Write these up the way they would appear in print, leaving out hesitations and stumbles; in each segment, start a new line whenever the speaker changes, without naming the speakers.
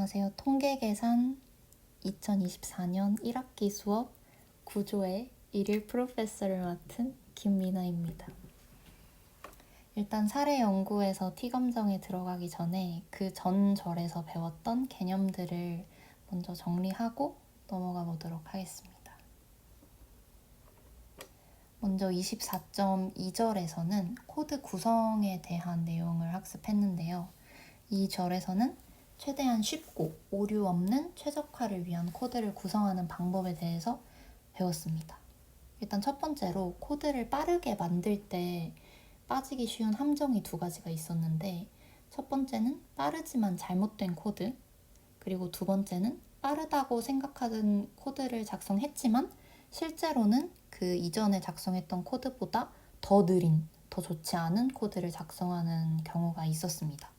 안녕하세요. 통계계산 2024년 1학기 수업 구조의 일일 프로페서를 맡은 김미나입니다. 일단 사례 연구에서 T검정에 들어가기 전에 그 전 절에서 배웠던 개념들을 먼저 정리하고 넘어가 보도록 하겠습니다. 먼저 24.2절에서는 코드 구성에 대한 내용을 학습했는데요. 이 절에서는 최대한 쉽고 오류 없는 최적화를 위한 코드를 구성하는 방법에 대해서 배웠습니다. 일단 첫 번째로 코드를 빠르게 만들 때 빠지기 쉬운 함정이 두 가지가 있었는데, 첫 번째는 빠르지만 잘못된 코드, 그리고 두 번째는 빠르다고 생각하던 코드를 작성했지만 실제로는 그 이전에 작성했던 코드보다 더 느린, 더 좋지 않은 코드를 작성하는 경우가 있었습니다.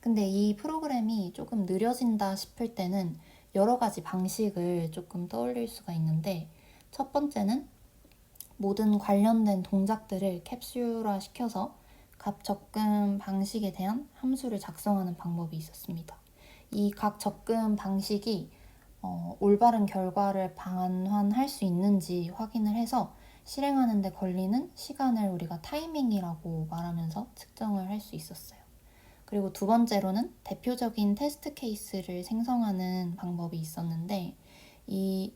근데 이 프로그램이 조금 느려진다 싶을 때는 여러 가지 방식을 조금 떠올릴 수가 있는데, 첫 번째는 모든 관련된 동작들을 캡슐화 시켜서 각 접근 방식에 대한 함수를 작성하는 방법이 있었습니다. 이 각 접근 방식이 올바른 결과를 방환할 수 있는지 확인을 해서 실행하는 데 걸리는 시간을 우리가 타이밍이라고 말하면서 측정을 할 수 있었어요. 그리고 두 번째로는 대표적인 테스트 케이스를 생성하는 방법이 있었는데,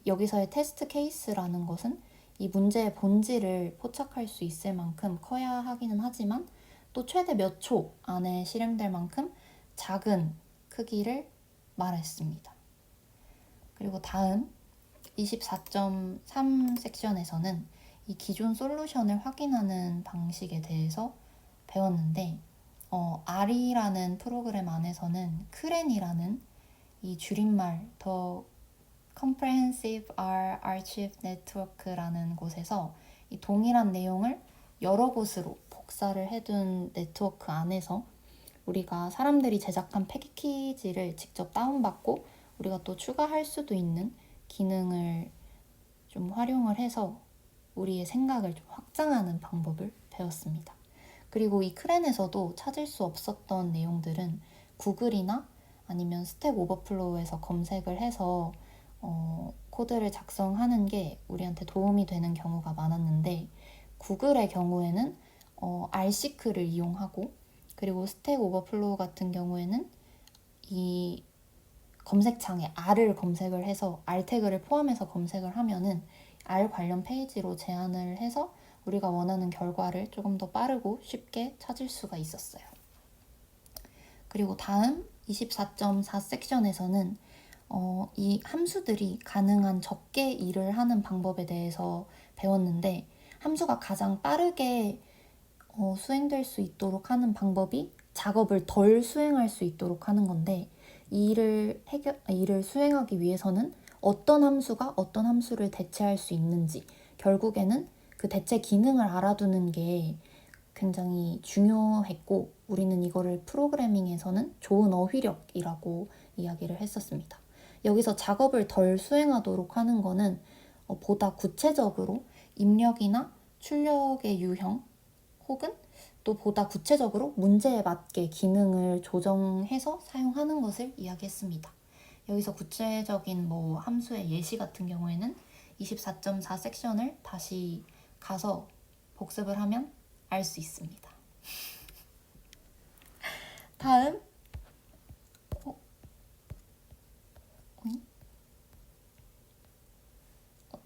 여기서의 테스트 케이스라는 것은 이 문제의 본질을 포착할 수 있을 만큼 커야 하기는 하지만 또 최대 몇 초 안에 실행될 만큼 작은 크기를 말했습니다. 그리고 다음 24.3 섹션에서는 이 기존 솔루션을 확인하는 방식에 대해서 배웠는데, R이라는 프로그램 안에서는 크랜이라는 이 줄임말, 더 Comprehensive R Archive Network라는 곳에서 이 동일한 내용을 여러 곳으로 복사를 해둔 네트워크 안에서 우리가 사람들이 제작한 패키지를 직접 다운받고 우리가 또 추가할 수도 있는 기능을 좀 활용을 해서 우리의 생각을 좀 확장하는 방법을 배웠습니다. 그리고 이 크랜에서도 찾을 수 없었던 내용들은 구글이나 아니면 스택 오버플로우에서 검색을 해서 코드를 작성하는 게 우리한테 도움이 되는 경우가 많았는데, 구글의 경우에는 R시크를 이용하고, 그리고 스택 오버플로우 같은 경우에는 이 검색창에 R을 검색을 해서 R 태그를 포함해서 검색을 하면은 R 관련 페이지로 제안을 해서 우리가 원하는 결과를 조금 더 빠르고 쉽게 찾을 수가 있었어요. 그리고 다음 24.4 섹션에서는 이 함수들이 가능한 적게 일을 하는 방법에 대해서 배웠는데, 함수가 가장 빠르게 수행될 수 있도록 하는 방법이 작업을 덜 수행할 수 있도록 하는 건데, 이 일을 수행하기 위해서는 어떤 함수가 어떤 함수를 대체할 수 있는지, 결국에는 그 대체 기능을 알아두는 게 굉장히 중요했고, 우리는 이거를 프로그래밍에서는 좋은 어휘력이라고 이야기를 했었습니다. 여기서 작업을 덜 수행하도록 하는 거는 보다 구체적으로 입력이나 출력의 유형, 혹은 또 보다 구체적으로 문제에 맞게 기능을 조정해서 사용하는 것을 이야기했습니다. 여기서 구체적인 함수의 예시 같은 경우에는 24.4 섹션을 다시 가서 복습을 하면 알 수 있습니다. 다음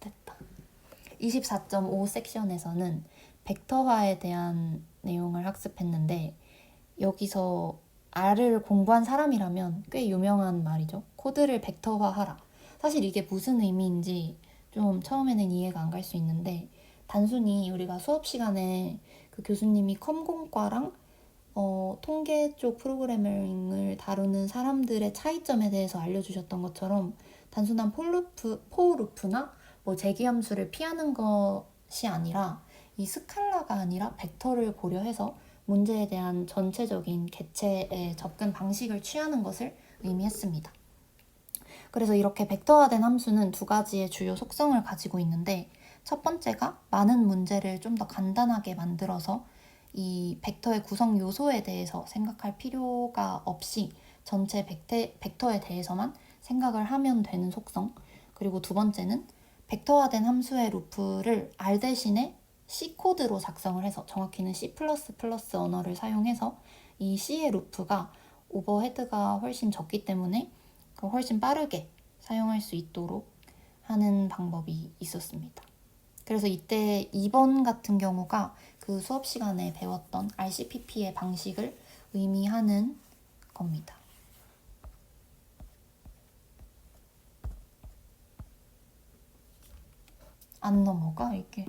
됐다. 24.5 섹션에서는 벡터화에 대한 내용을 학습했는데, 여기서 R을 공부한 사람이라면 꽤 유명한 말이죠. 코드를 벡터화하라. 사실 이게 무슨 의미인지 좀 처음에는 이해가 안 갈 수 있는데, 단순히 우리가 수업 시간에 그 교수님이 컴공과랑 통계 쪽 프로그래밍을 다루는 사람들의 차이점에 대해서 알려주셨던 것처럼 단순한 포루프나 재기함수를 피하는 것이 아니라 이 스칼라가 아니라 벡터를 고려해서 문제에 대한 전체적인 개체의 접근 방식을 취하는 것을 의미했습니다. 그래서 이렇게 벡터화된 함수는 두 가지의 주요 속성을 가지고 있는데, 첫 번째가 많은 문제를 좀 더 간단하게 만들어서 이 벡터의 구성 요소에 대해서 생각할 필요가 없이 전체 벡터에 대해서만 생각을 하면 되는 속성. 그리고 두 번째는 벡터화된 함수의 루프를 R 대신에 C 코드로 작성을 해서, 정확히는 C++ 언어를 사용해서 이 C의 루프가 오버헤드가 훨씬 적기 때문에 훨씬 빠르게 사용할 수 있도록 하는 방법이 있었습니다. 그래서 이때 2번 같은 경우가 그 수업 시간에 배웠던 RCPP의 방식을 의미하는 겁니다. 안 넘어가 이게.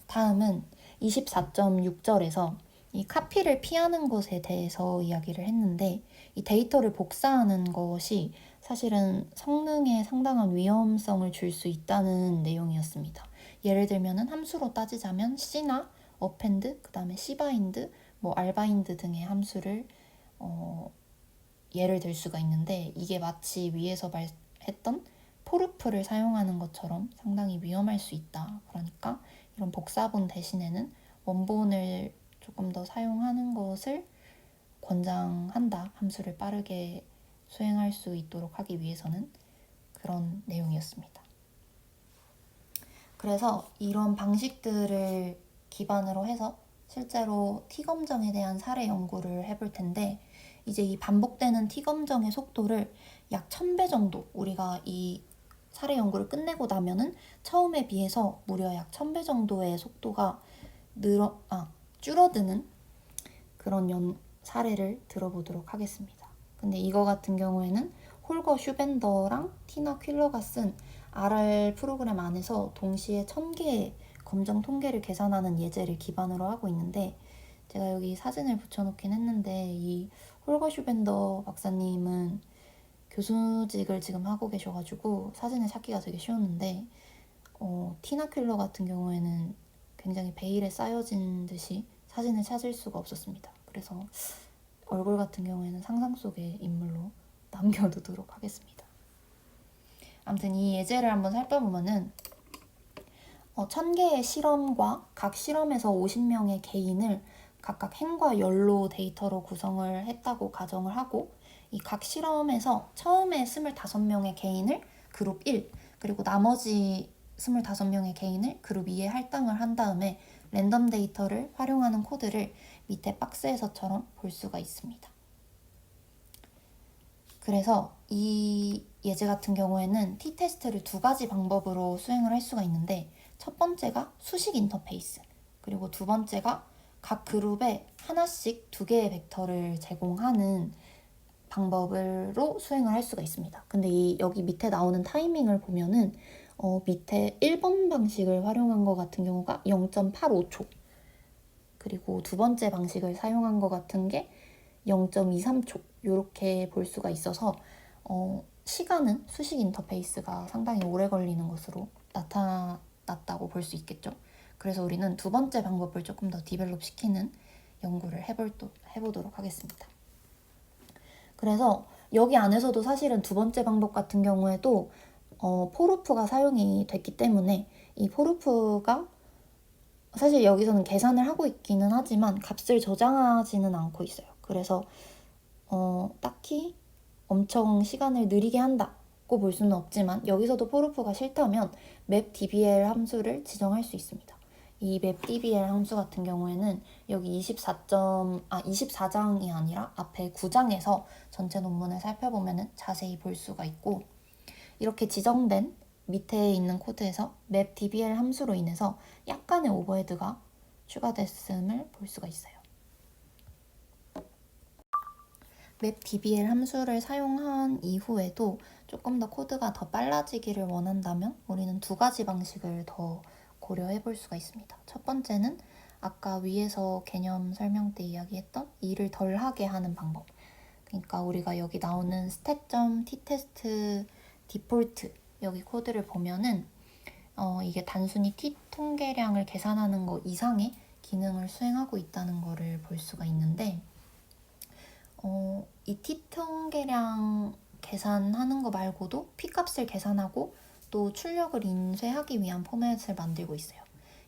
다음은 24.6절에서 이 카피를 피하는 것에 대해서 이야기를 했는데, 이 데이터를 복사하는 것이 사실은 성능에 상당한 위험성을 줄 수 있다는 내용이었습니다. 예를 들면 함수로 따지자면 C나 append, 그 다음에 cbind, rbind 등의 함수를 예를 들 수가 있는데, 이게 마치 위에서 말했던 포르프를 사용하는 것처럼 상당히 위험할 수 있다. 그러니까 이런 복사본 대신에는 원본을 조금 더 사용하는 것을 권장한다. 함수를 빠르게 수행할 수 있도록 하기 위해서는, 그런 내용이었습니다. 그래서 이런 방식들을 기반으로 해서 실제로 T검정에 대한 사례 연구를 해볼 텐데, 이제 이 반복되는 T검정의 속도를 약 1000배 정도, 우리가 이 사례 연구를 끝내고 나면은 처음에 비해서 무려 약 1000배 정도의 속도가 줄어드는 그런 사례를 들어보도록 하겠습니다. 근데 이거 같은 경우에는 홀거 슈벤더랑 티나 퀼러가 쓴 RR 프로그램 안에서 동시에 1000개의 검정 통계를 계산하는 예제를 기반으로 하고 있는데, 제가 여기 사진을 붙여놓긴 했는데, 이 홀거 슈벤더 박사님은 교수직을 지금 하고 계셔가지고 사진을 찾기가 되게 쉬웠는데, 티나 퀼러 같은 경우에는 굉장히 베일에 쌓여진 듯이 사진을 찾을 수가 없었습니다. 그래서 얼굴 같은 경우에는 상상 속의 인물로 남겨두도록 하겠습니다. 아무튼 이 예제를 한번 살펴보면은 1000개의 실험과 각 실험에서 50명의 개인을 각각 행과 열로 데이터로 구성을 했다고 가정을 하고, 이 각 실험에서 처음에 25명의 개인을 그룹 1, 그리고 나머지 25명의 개인을 그룹 2에 할당을 한 다음에 랜덤 데이터를 활용하는 코드를 밑에 박스에서처럼 볼 수가 있습니다. 그래서 이 예제 같은 경우에는 t-테스트를 두 가지 방법으로 수행을 할 수가 있는데, 첫 번째가 수식 인터페이스, 그리고 두 번째가 각 그룹에 하나씩 두 개의 벡터를 제공하는 방법으로 수행을 할 수가 있습니다. 근데 여기 밑에 나오는 타이밍을 보면은 밑에 1번 방식을 활용한 것 같은 경우가 0.85초, 그리고 두 번째 방식을 사용한 것 같은 게 0.23초, 이렇게 볼 수가 있어서 시간은 수식 인터페이스가 상당히 오래 걸리는 것으로 나타났다고 볼 수 있겠죠. 그래서 우리는 두 번째 방법을 조금 더 디벨롭 시키는 연구를 해보도록 하겠습니다. 그래서 여기 안에서도 사실은 두 번째 방법 같은 경우에도 포르프가 사용이 됐기 때문에, 이 포르프가 사실 여기서는 계산을 하고 있기는 하지만 값을 저장하지는 않고 있어요. 그래서 딱히 엄청 시간을 느리게 한다고 볼 수는 없지만, 여기서도 포르프가 싫다면 mapdbl 함수를 지정할 수 있습니다. 이 mapdbl 함수 같은 경우에는 여기 24장이 아니라 앞에 9장에서 전체 논문을 살펴보면 자세히 볼 수가 있고, 이렇게 지정된 밑에 있는 코드에서 mapdbl 함수로 인해서 약간의 오버헤드가 추가됐음을 볼 수가 있어요. mapdbl 함수를 사용한 이후에도 조금 더 코드가 더 빨라지기를 원한다면 우리는 두 가지 방식을 더 고려해 볼 수가 있습니다. 첫 번째는 아까 위에서 개념 설명 때 이야기했던 일을 덜 하게 하는 방법. 그러니까 우리가 여기 나오는 stat.test 디폴트 여기 코드를 보면은 이게 단순히 t 통계량을 계산하는 거 이상의 기능을 수행하고 있다는 거를 볼 수가 있는데, 이 t 통계량 계산하는 거 말고도 p 값을 계산하고 또 출력을 인쇄하기 위한 포맷을 만들고 있어요.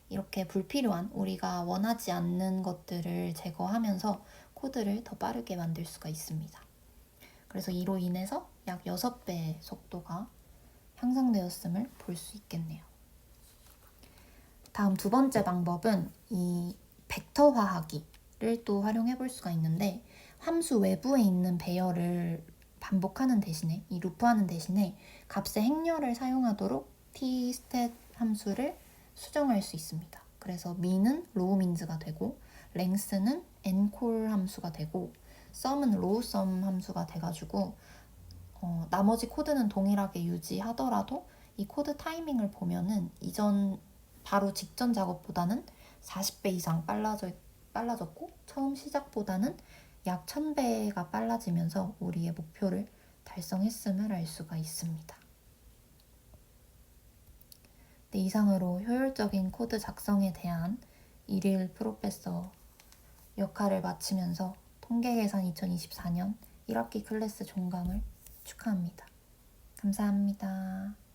이렇게 불필요한 우리가 원하지 않는 것들을 제거하면서 코드를 더 빠르게 만들 수가 있습니다. 그래서 이로 인해서 약 6배의 속도가 향상되었음을 볼 수 있겠네요. 다음 두 번째 방법은 이 벡터화하기를 또 활용해 볼 수가 있는데, 함수 외부에 있는 배열을 반복하는 대신에, 이 루프하는 대신에 값의 행렬을 사용하도록 tstat 함수를 수정할 수 있습니다. 그래서 min은 rowmins가 되고, length는 encol 함수가 되고, sum은 rowsum 함수가 돼가지고 나머지 코드는 동일하게 유지하더라도 이 코드 타이밍을 보면은 이전 바로 직전 작업보다는 40배 이상 빨라졌고, 처음 시작보다는 약 1000배가 빨라지면서 우리의 목표를 달성했음을 알 수가 있습니다. 네, 이상으로 효율적인 코드 작성에 대한 일일 프로페서 역할을 마치면서 통계계산 2024년 1학기 클래스 종강을 축하합니다. 감사합니다.